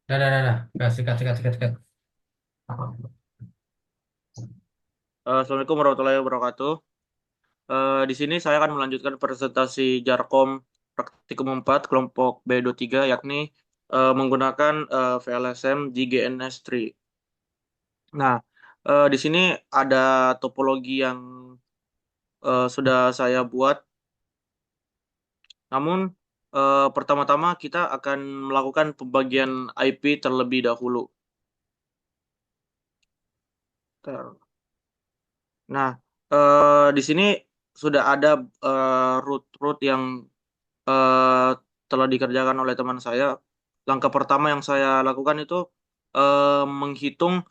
Dah. Dah, sikat, sikat, sikat, sikat. Assalamualaikum warahmatullahi wabarakatuh. Di sini saya akan melanjutkan presentasi Jarkom Praktikum 4 kelompok B23 yakni menggunakan VLSM JGNS3. Nah, di sini ada topologi yang sudah saya buat. Namun pertama-tama kita akan melakukan pembagian IP terlebih dahulu. Nah, di sini sudah ada root yang eh, telah dikerjakan oleh teman saya. Langkah pertama yang saya lakukan itu menghitung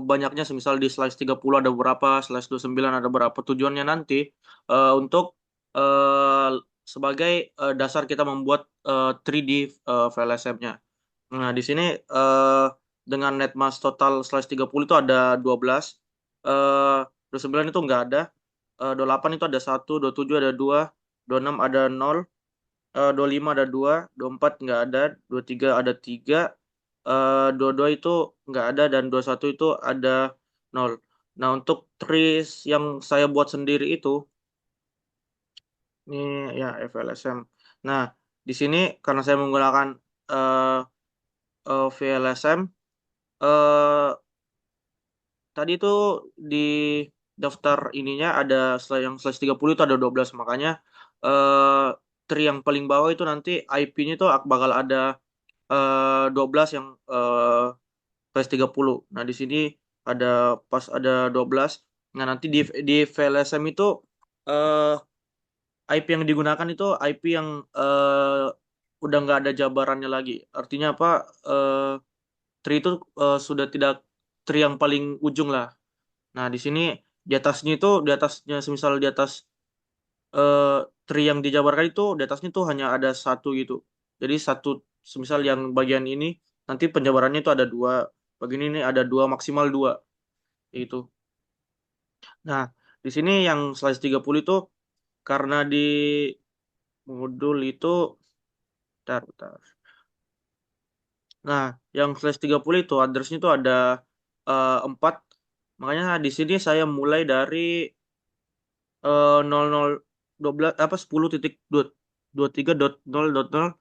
banyaknya, semisal di slide 30 ada berapa, slide 29 ada berapa. Tujuannya nanti untuk eh, sebagai dasar kita membuat 3D VLSM-nya. Nah, di sini eh, dengan net mass total slide 30 itu ada 12. Eh 29 itu nggak ada. 28 itu ada satu, 27 ada dua, 26 ada nol, 25 ada dua, 24 nggak ada, 23 ada tiga, 22 itu nggak ada, dan 21 itu ada nol. Nah, untuk trees yang saya buat sendiri itu, ini ya FLSM. Nah, di sini karena saya menggunakan eh, VLSM, eh, tadi itu di daftar ininya ada yang slash 30 itu ada 12, makanya eh tree yang paling bawah itu nanti IP-nya itu bakal ada 12 yang slash 30. Nah, di sini ada pas ada 12. Nah, nanti di VLSM itu eh IP yang digunakan itu IP yang udah nggak ada jabarannya lagi. Artinya apa? Eh tree itu sudah tidak tree yang paling ujung lah. Nah, di sini di atasnya itu, di atasnya semisal di atas eh, tree yang dijabarkan itu, di atasnya tuh hanya ada satu gitu. Jadi satu, semisal yang bagian ini nanti penjabarannya itu ada dua, bagian ini ada dua, maksimal dua itu. Nah, di sini yang slice 30 itu karena di modul itu, bentar. Nah, yang slash 30 itu addressnya itu ada 4. Makanya di sini saya mulai dari 0012 apa 10.23.0.0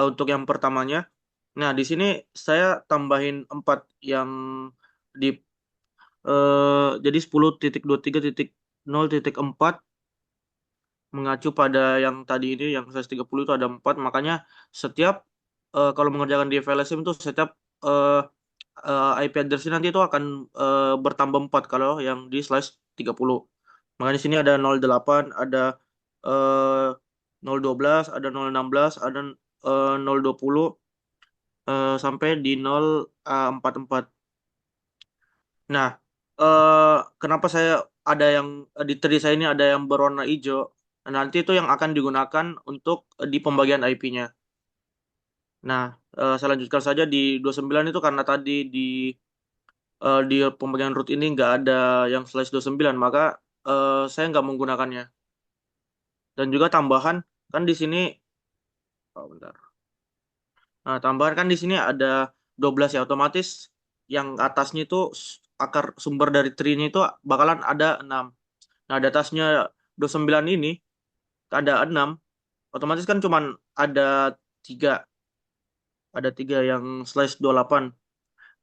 untuk yang pertamanya. Nah, di sini saya tambahin 4 yang di jadi 10.23.0.4 mengacu pada yang tadi ini yang 130 itu ada 4. Makanya setiap kalau mengerjakan di VLSM itu setiap eh, IP address nanti itu akan bertambah 4 kalau yang di slash 30. Makanya di sini ada 08, ada eh, 012, ada 016, ada 020 sampai di 044. Nah, eh, kenapa saya ada yang di tree saya ini ada yang berwarna hijau? Nah, nanti itu yang akan digunakan untuk di pembagian IP-nya. Nah, saya lanjutkan saja di 29 itu karena tadi di pembagian root ini nggak ada yang slash 29, maka saya nggak menggunakannya. Dan juga tambahan kan di sini, oh, bentar. Nah, tambahan kan di sini ada 12 ya, otomatis yang atasnya itu akar sumber dari tree-nya itu bakalan ada 6. Nah, di atasnya 29 ini ada 6, otomatis kan cuman ada 3, ada 3 yang slash 28.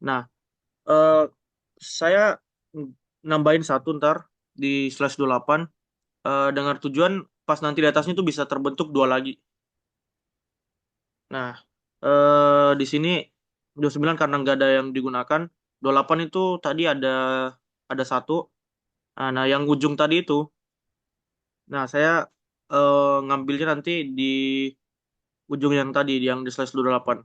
Nah, eh, saya nambahin satu ntar di slash 28 dengan tujuan pas nanti di atasnya itu bisa terbentuk dua lagi. Nah, di sini 29 karena nggak ada yang digunakan. 28 itu tadi ada satu. Nah, yang ujung tadi itu, nah saya ngambilnya nanti di ujung yang tadi, yang di slash 28.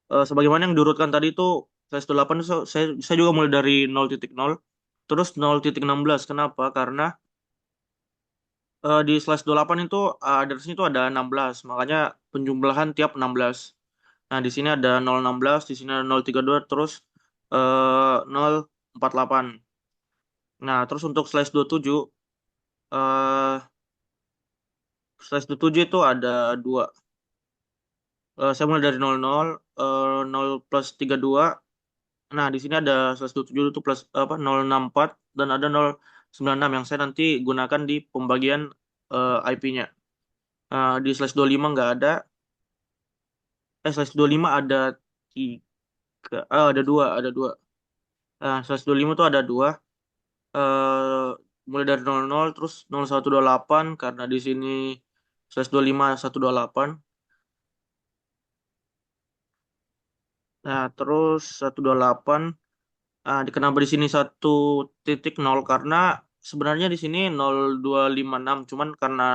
Sebagaimana yang diurutkan tadi itu, slash 28 itu saya juga mulai dari 0.0, terus 0.16. Kenapa? Karena di slash 28 itu address-nya itu ada 16, makanya penjumlahan tiap 16. Nah, di sini ada 016, di sini ada 032, terus 048. Nah, terus untuk slash 27, eh slash 27 itu ada dua. Saya mulai dari 00, 0 plus 32. Nah, di sini ada 127 itu plus apa 064 dan ada 096 yang saya nanti gunakan di pembagian IP-nya. Di slash 25 nggak ada. Slash 25 ada tiga, ada dua, ada dua. Slash 25 itu ada dua. eh Mulai dari 00 terus 0128 karena di sini slash 25 128. Nah, terus 128. Kenapa di sini 1.0 karena sebenarnya di sini 0256 cuman karena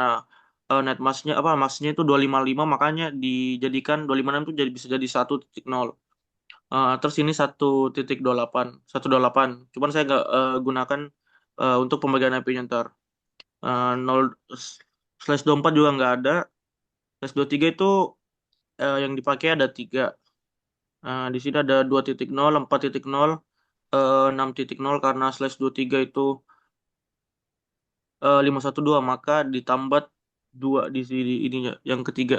netmasknya apa masknya itu 255 makanya dijadikan 256 itu jadi bisa jadi 1.0. Terus ini 1.28 128 cuman saya nggak gunakan untuk pembagian IP-nya ntar. 0 slash 24 juga nggak ada. Slash 23 itu yang dipakai ada tiga. Di sini ada 2.0 4.0 6.0 karena slash 23 itu 512 maka ditambah dua di sini ininya yang ketiga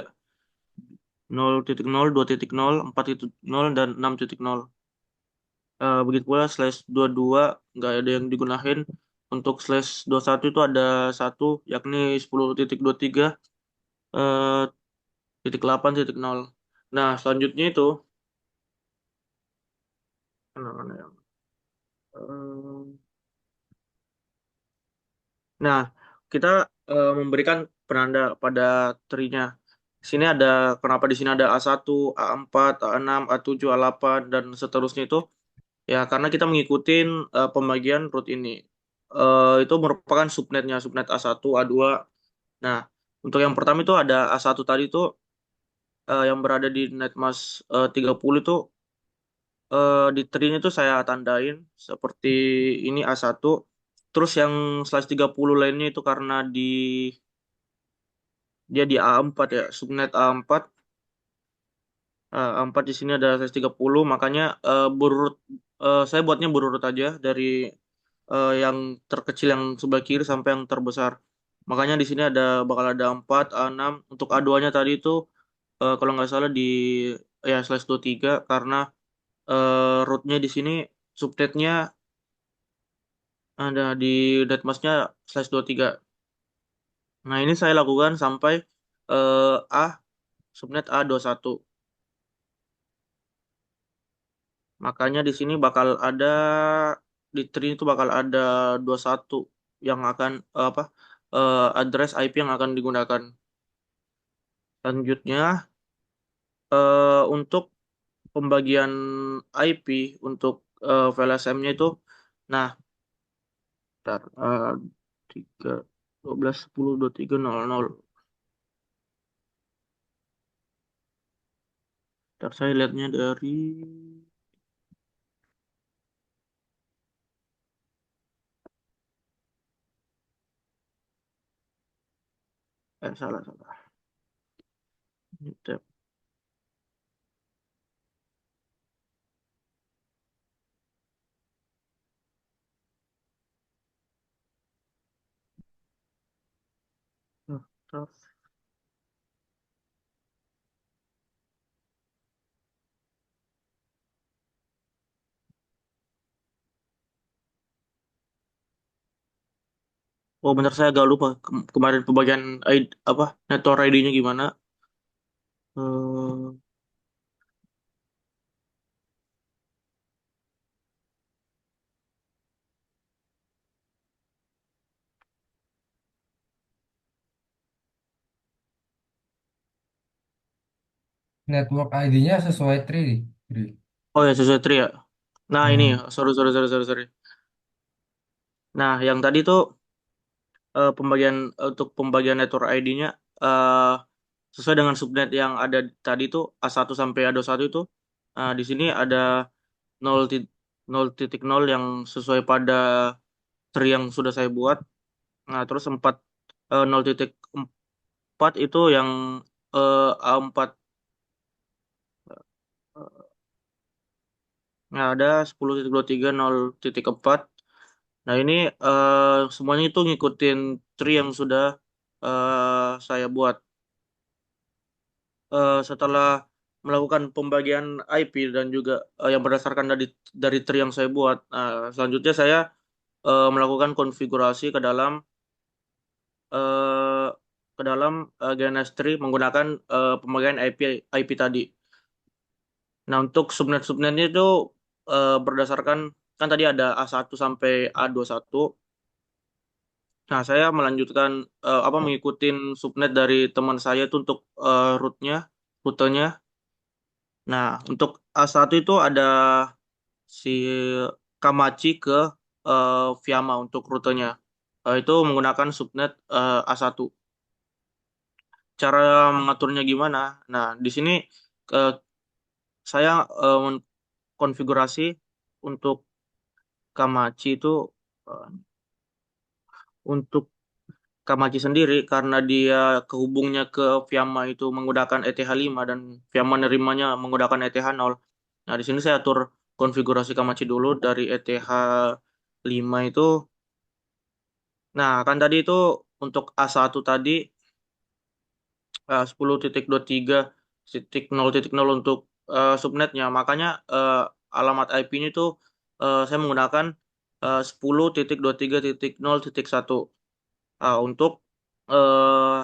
0.0 2.0 4.0 dan 6.0. Begitu pula slash 22 nggak ada yang digunakan. Untuk slash 21 itu ada satu yakni 10.23 eh, titik 8.0. Nah, selanjutnya itu mana yang eh, nah, kita memberikan penanda pada tree-nya. Di sini ada kenapa di sini ada A1, A4, A6, A7, A8 dan seterusnya itu ya karena kita mengikuti pembagian root ini. Itu merupakan subnetnya, subnet A1, A2. Nah, untuk yang pertama itu ada A1 tadi itu yang berada di netmask 30 itu di tree itu saya tandain seperti ini A1. Terus yang slash 30 lainnya itu karena dia di A4 ya, subnet A4. A4 di sini ada slash 30 makanya berurut saya buatnya berurut aja dari yang terkecil yang sebelah kiri sampai yang terbesar. Makanya di sini bakal ada 4 A6. Untuk A2-nya tadi itu kalau nggak salah di ya slash 23 karena rootnya di sini subnetnya ada di netmasknya slash 23. Nah, ini saya lakukan sampai A subnet A21. Makanya di sini bakal ada di tree itu bakal ada 21 yang akan apa address IP yang akan digunakan. Selanjutnya untuk pembagian IP untuk VLSM-nya itu nah ntar 3 12 10 23 00. Ntar saya lihatnya dari salah salah. Ini tab. Ntar. Oh bentar saya agak lupa kemarin pembagian ID, apa network ID-nya gimana. Eh, Network ID-nya sesuai tree. Tri. oh ya sesuai tri ya. Nah ini Hmm. sorry sorry sorry sorry sorry. Nah yang tadi tuh pembagian untuk pembagian network ID-nya eh, sesuai dengan subnet yang ada tadi tuh A1 sampai A21 itu di sini ada 0 0.0 yang sesuai pada tree yang sudah saya buat. Nah, terus 0.4 itu yang A4. Nah, ada 10.23 0.4. Nah, ini semuanya itu ngikutin tree yang sudah saya buat. Setelah melakukan pembagian IP dan juga yang berdasarkan dari tree yang saya buat. Selanjutnya saya melakukan konfigurasi eh, ke dalam DNS tree menggunakan pembagian IP tadi. Nah, untuk subnet-subnetnya itu berdasarkan kan tadi ada A1 sampai A21. Nah, saya melanjutkan apa mengikutin subnet dari teman saya itu untuk rutenya. Nah, untuk A1 itu ada si Kamachi ke Fiamma untuk rutenya. Itu menggunakan subnet A1. Cara mengaturnya gimana? Nah, di sini eh, saya konfigurasi untuk Kamachi itu eh, untuk Kamachi sendiri karena dia kehubungnya ke Fiamma itu menggunakan ETH 5 dan Fiamma nerimanya menggunakan ETH 0. Nah, di sini saya atur konfigurasi Kamachi dulu dari ETH 5 itu. Nah, kan tadi itu untuk A1 tadi 10.23.0.0 untuk subnetnya. Makanya alamat IP-nya itu saya menggunakan 10.23.0.1 untuk eh,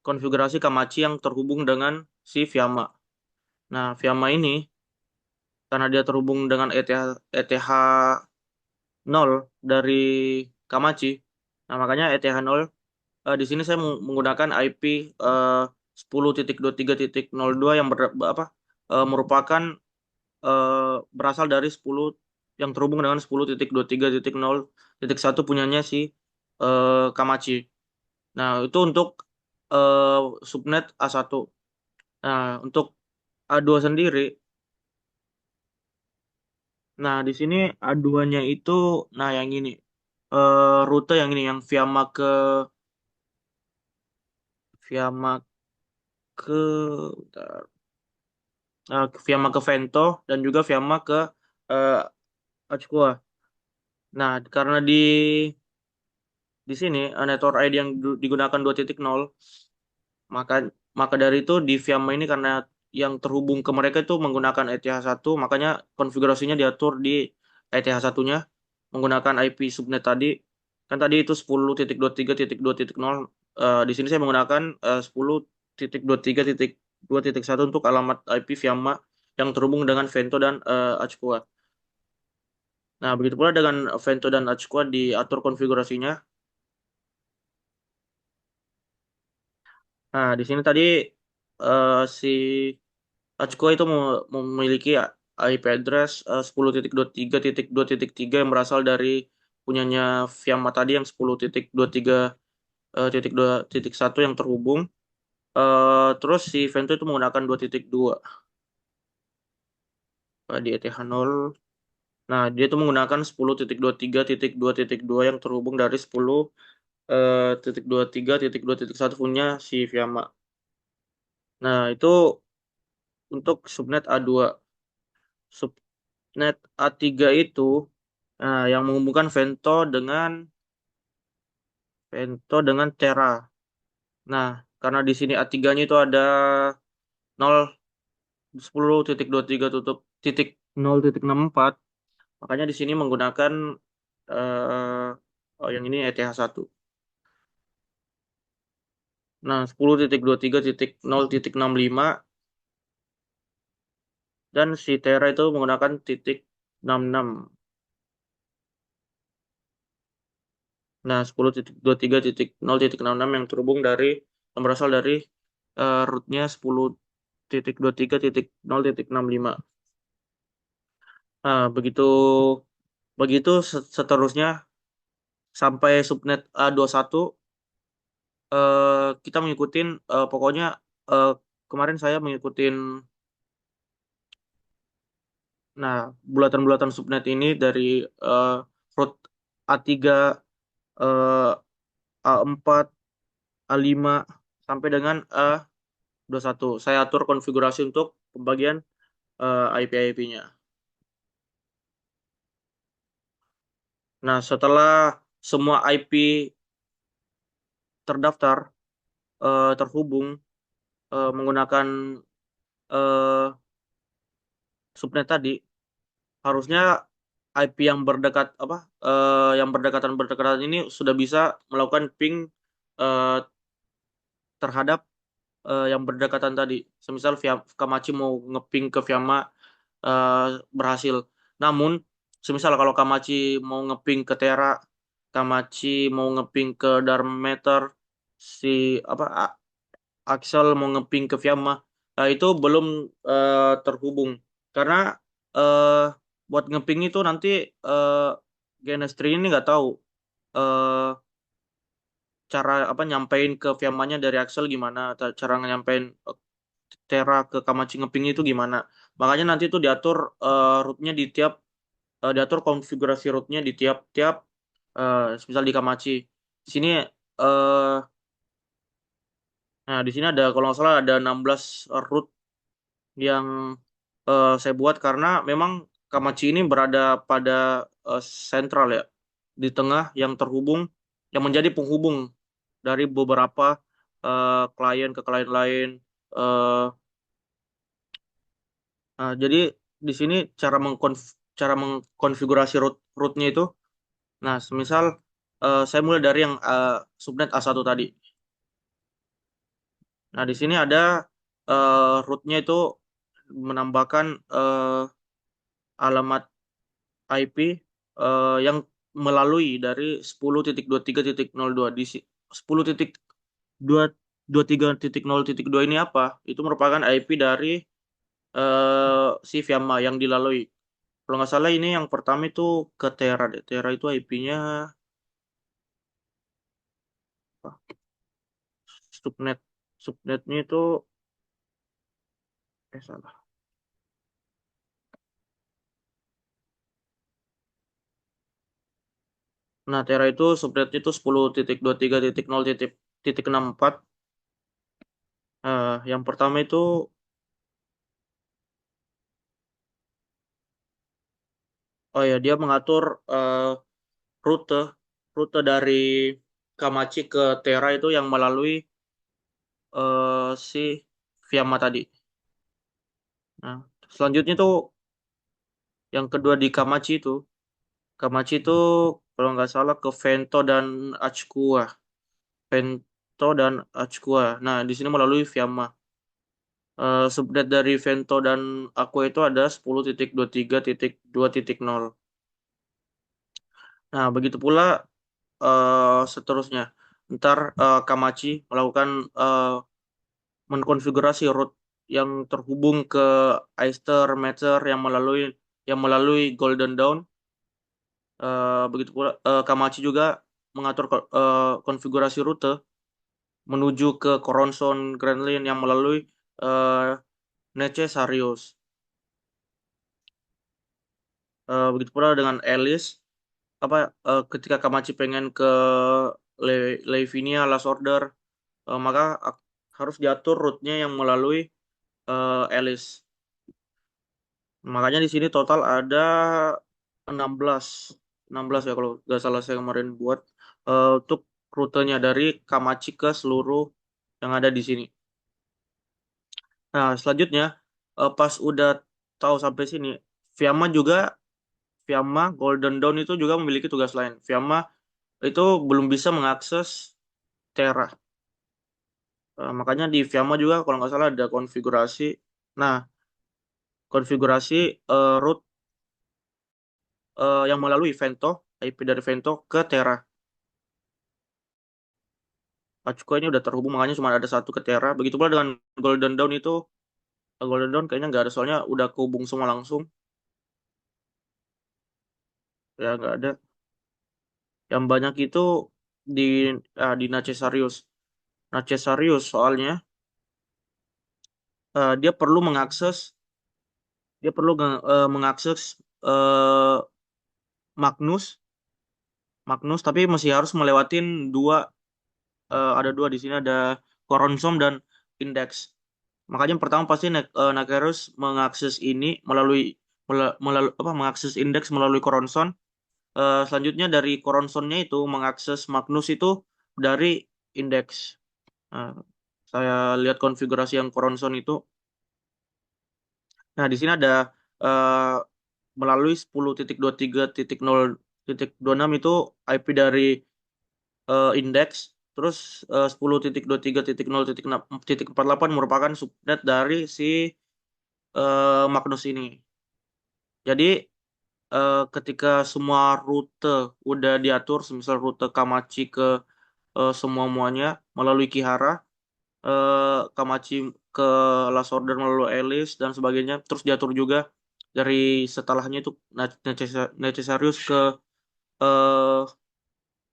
konfigurasi Kamachi yang terhubung dengan si Fiamma. Nah, Fiamma ini karena dia terhubung dengan ETH 0 dari Kamachi. Nah, makanya ETH 0 di sini saya menggunakan IP eh, 10.23.02 yang merupakan berasal dari 10 yang terhubung dengan 10.23.0.1 punyanya si Kamachi. Nah, itu untuk eh, subnet A1. Nah, untuk A2 sendiri, nah di sini A2-nya itu, nah yang ini, rute yang ini, yang Fiamma ke, bentar. Fiamma ke Vento dan juga Fiamma ke eh, Achua. Nah, karena di sini network ID yang digunakan 2.0, maka maka dari itu di Fiamma ini karena yang terhubung ke mereka itu menggunakan ETH 1, makanya konfigurasinya diatur di ETH 1-nya menggunakan IP subnet tadi. Kan tadi itu 10.23.2.0. Di sini saya menggunakan 10.23.2.1 untuk alamat IP Fiamma yang terhubung dengan Vento dan Achua. Nah, begitu pula dengan Vento dan Achua diatur konfigurasinya. Nah, di sini tadi si Achua itu memiliki IP address 10.23.2.3 yang berasal dari punyanya Fiamma tadi yang 10.23.2.1 yang terhubung. Terus si Vento itu menggunakan 2.2 di ETH 0. Nah, dia itu menggunakan 10.23.2.2 yang terhubung dari 10.23.2.1 punya si Fiamma. Nah, itu untuk subnet A2. Subnet A3 itu yang menghubungkan Vento dengan Terra. Nah, karena di sini A3-nya itu ada 10.23 tutup titik 0.64, makanya di sini menggunakan yang ini ETH 1. Nah, 10.23.0.65 dan si Terra itu menggunakan titik 66. Nah, 10.23.0.66 yang terhubung yang berasal dari rootnya 10.23.0.65. Nah, begitu begitu seterusnya sampai subnet A21 kita mengikutin pokoknya eh, kemarin saya mengikutin nah bulatan-bulatan subnet ini dari eh, root A3, eh, A4, A5 sampai dengan A21. Saya atur konfigurasi untuk pembagian IP-IP-nya. Nah, setelah semua IP terdaftar terhubung menggunakan eh, subnet tadi, harusnya IP yang berdekat apa yang berdekatan ini sudah bisa melakukan ping eh, terhadap yang berdekatan tadi. Semisal via Kamachi mau ngeping ke Fiamma eh, berhasil. Namun, semisal kalau Kamachi mau ngeping ke Terra, Kamachi mau ngeping ke Darkmatter, si Axel mau ngeping ke Fiamma, nah itu belum terhubung. Karena eh, buat ngeping itu nanti eh, Genestri ini nggak tahu eh, cara apa nyampein ke Fiammanya dari Axel gimana, cara nyampein Terra ke Kamachi ngeping itu gimana. Makanya nanti itu diatur route-nya di tiap diatur konfigurasi route-nya di tiap-tiap misal di Kamachi. Di sini eh nah di sini ada kalau nggak salah ada 16 route yang saya buat karena memang Kamachi ini berada pada sentral ya, di tengah yang terhubung yang menjadi penghubung dari beberapa klien ke klien lain. Eh, jadi di sini cara mengkonfigurasi root-nya itu, nah, semisal saya mulai dari yang subnet A1 tadi. Nah, di sini ada root-nya itu menambahkan alamat IP yang melalui dari 10.23.02 di 10.23.02 ini apa? Itu merupakan IP dari si Fiamma yang dilalui. Kalau nggak salah ini yang pertama itu ke Tera deh. Tera itu IP-nya subnet. Subnetnya itu salah. Nah, Tera itu subnetnya itu 10.23.0.64. Yang pertama itu oh ya dia mengatur rute rute dari Kamachi ke Tera itu yang melalui si Fiamma tadi. Nah, selanjutnya tuh yang kedua di Kamachi itu. Kamachi itu kalau nggak salah ke Vento dan Achikua. Vento dan Achikua. Nah, di sini melalui Fiamma. Subnet dari Vento dan Aqua itu ada 10.23.2.0. Nah, begitu pula seterusnya. Ntar Kamachi melakukan mengkonfigurasi root yang terhubung ke Oyster Matter yang melalui Golden Dawn. Begitu pula Kamachi juga mengatur konfigurasi rute menuju ke Coronson Grand Line yang melalui eh, Nece Sarius. Begitu pula dengan Alice, apa ketika Kamachi pengen ke Lavinia Last Order, maka harus diatur route-nya yang melalui Alice. Makanya di sini total ada 16 16 ya kalau nggak salah saya kemarin buat untuk rutenya dari Kamachi ke seluruh yang ada di sini. Nah, selanjutnya pas udah tahu sampai sini, Fiamma juga Fiamma Golden Dawn itu juga memiliki tugas lain. Fiamma itu belum bisa mengakses Terra. Makanya di Fiamma juga kalau nggak salah ada konfigurasi. Nah, konfigurasi root yang melalui Vento, IP dari Vento ke Terra. Pacuku ini udah terhubung makanya cuma ada satu ke Terra. Begitu pula dengan Golden Dawn itu, Golden Dawn kayaknya nggak ada soalnya udah kehubung semua langsung. Ya nggak ada. Yang banyak itu di di Nacesarius. Nacesarius soalnya dia perlu mengakses eh, Magnus Magnus tapi masih harus melewatin ada dua di sini ada Coronsom dan Index. Makanya yang pertama pasti Nakerus mengakses ini mengakses indeks melalui Coronson. Selanjutnya dari Coronsonnya itu mengakses Magnus itu dari indeks. Nah, saya lihat konfigurasi yang Coronson itu. Nah, di sini ada eh, melalui 10.23.0.26 itu IP dari indeks, terus 10.23.0.48 merupakan subnet dari si Magnus ini. Jadi ketika semua rute udah diatur, semisal rute Kamachi ke semua muanya melalui Kihara, Kamachi ke Last Order melalui Alice dan sebagainya, terus diatur juga dari setelahnya itu Necessarius ke eh,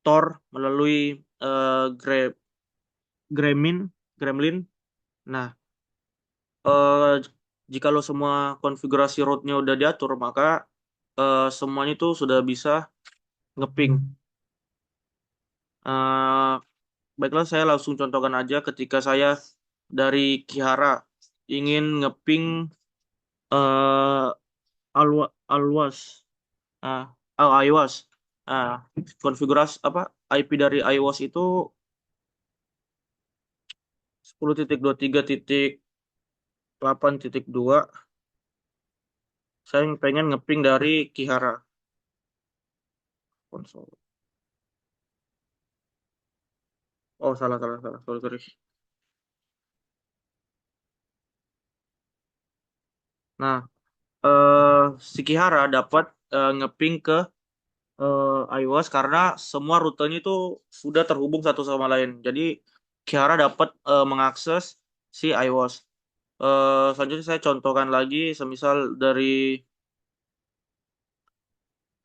Thor melalui eh, Gre- Gremlin. Nah, jika lo semua konfigurasi rootnya udah diatur, maka semuanya itu sudah bisa ngeping. Eh, Baiklah, saya langsung contohkan aja ketika saya dari Kihara ingin ngeping eh Alwas, ah, iOS. Ah, konfigurasi apa IP dari iOS itu 10.23.8.2. Saya pengen ngeping dari Kihara konsol. Oh, salah, salah, salah. Sorry, sorry. Nah, si Kihara dapat ngeping ke iOS karena semua rutenya itu sudah terhubung satu sama lain. Jadi Kihara dapat mengakses si iOS. Selanjutnya saya contohkan lagi, semisal dari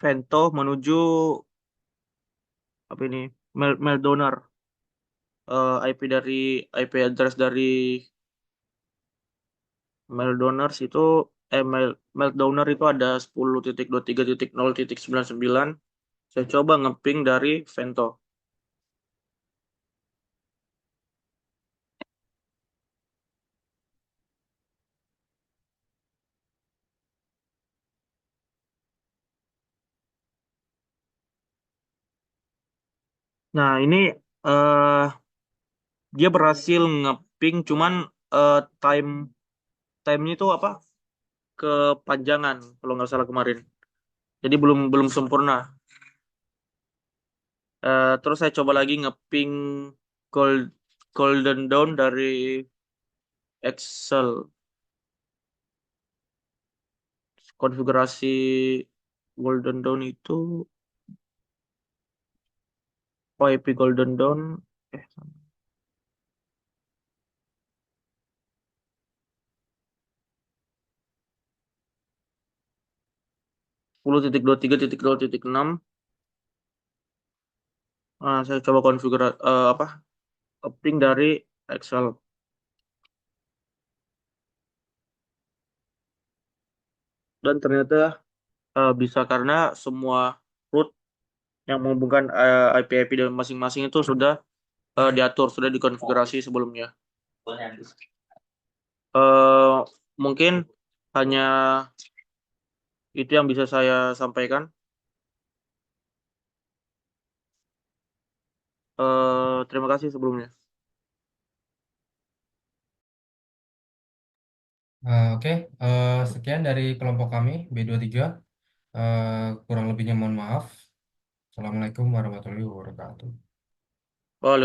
Vento menuju apa ini mail donor. IP dari IP address dari mail donors itu mail donor itu ada 10.23.0.99. Saya coba ngeping dari Vento. Nah, ini eh dia berhasil ngeping, cuman time time-nya itu apa? Kepanjangan kalau nggak salah kemarin. Jadi belum belum sempurna. Terus saya coba lagi ngeping Gold Golden Dawn dari Excel. Konfigurasi Golden Dawn itu IP Golden Dawn eh 10.23.0.6. Saya coba konfigurasi apa? Keping dari Excel dan ternyata bisa karena semua root yang menghubungkan IP-IP dari masing-masing itu sudah diatur, sudah dikonfigurasi sebelumnya. Eh, Mungkin hanya itu yang bisa saya sampaikan. Terima kasih sebelumnya. Oke, sekian dari kelompok kami B23. Kurang lebihnya mohon maaf. Assalamualaikum warahmatullahi wabarakatuh. Waalaikumsalam.